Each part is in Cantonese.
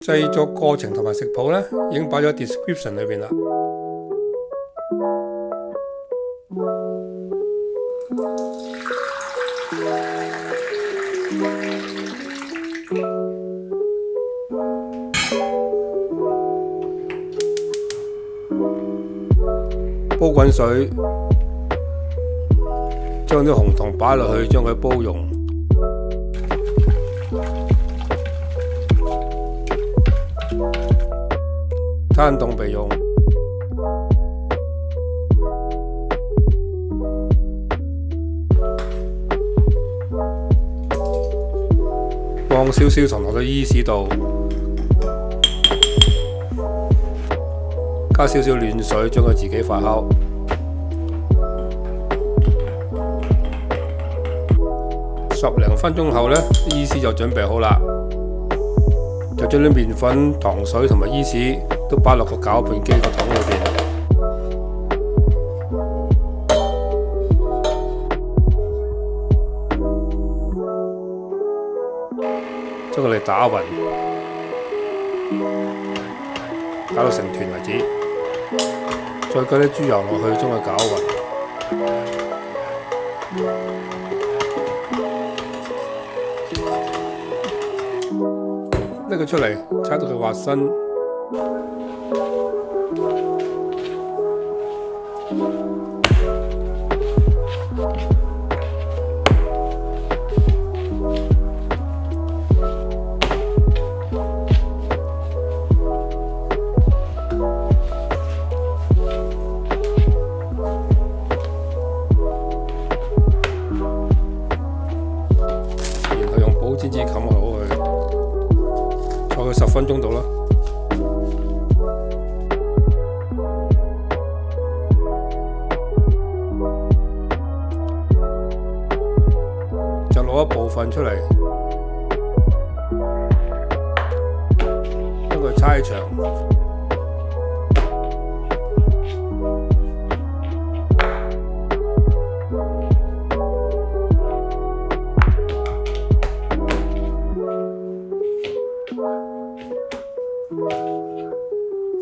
製作過程同埋食譜呢，已經擺咗 description 裏邊啦。煲滾水，將啲紅糖擺落去，將佢煲溶。攤凍備用。放少少糖落去伊士度，加少少暖水，將佢自己發酵。10零分鐘後呢，伊士就準備好啦。就將啲麵粉、糖水同埋伊士都擺落個攪拌機個桶裏邊，將佢哋打勻，打到成團為止，再加啲豬油落去，將佢攪勻。拎佢出嚟，踩到佢滑身，然後用保鮮紙冚好佢。坐佢10分鐘到啦，就攞一部分出嚟，將佢搓長，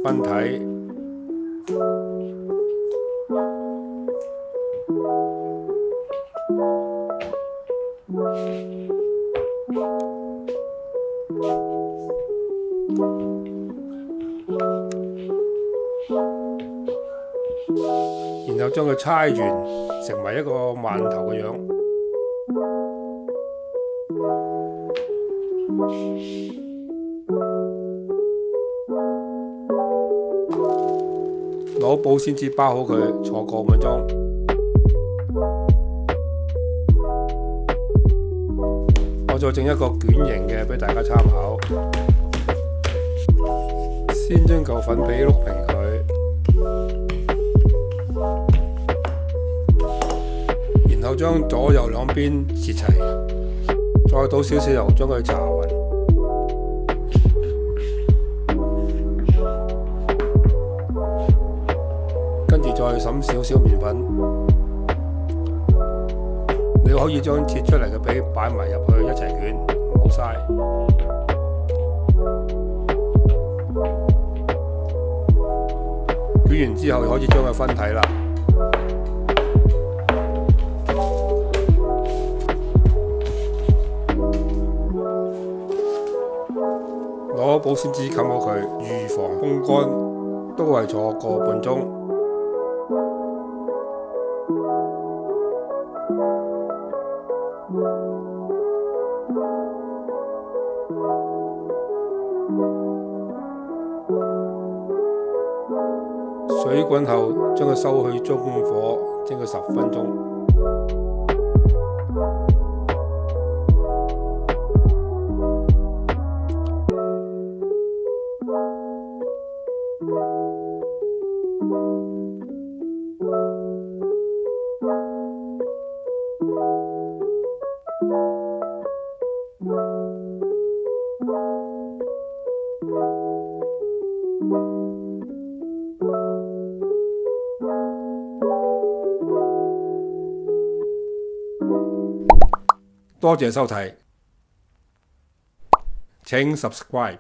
分體，然後將佢搓圓，成為一個饅頭嘅樣。攞保鮮紙包好佢，坐個半鐘。我再整一個卷形嘅俾大家參考。先將嚿粉皮碌平佢，然後將左右兩邊切齊，再倒少少油將佢搽勻。跟住再灑少少麵粉，你可以將切出嚟嘅皮擺埋入去一齊捲，唔好嘥。捲完之後可以將佢分體啦。攞保鮮紙冚好佢，預防風乾，都係坐個半鐘。水滾後，將佢收去中火，蒸佢10分鐘。多謝收睇，請 subscribe。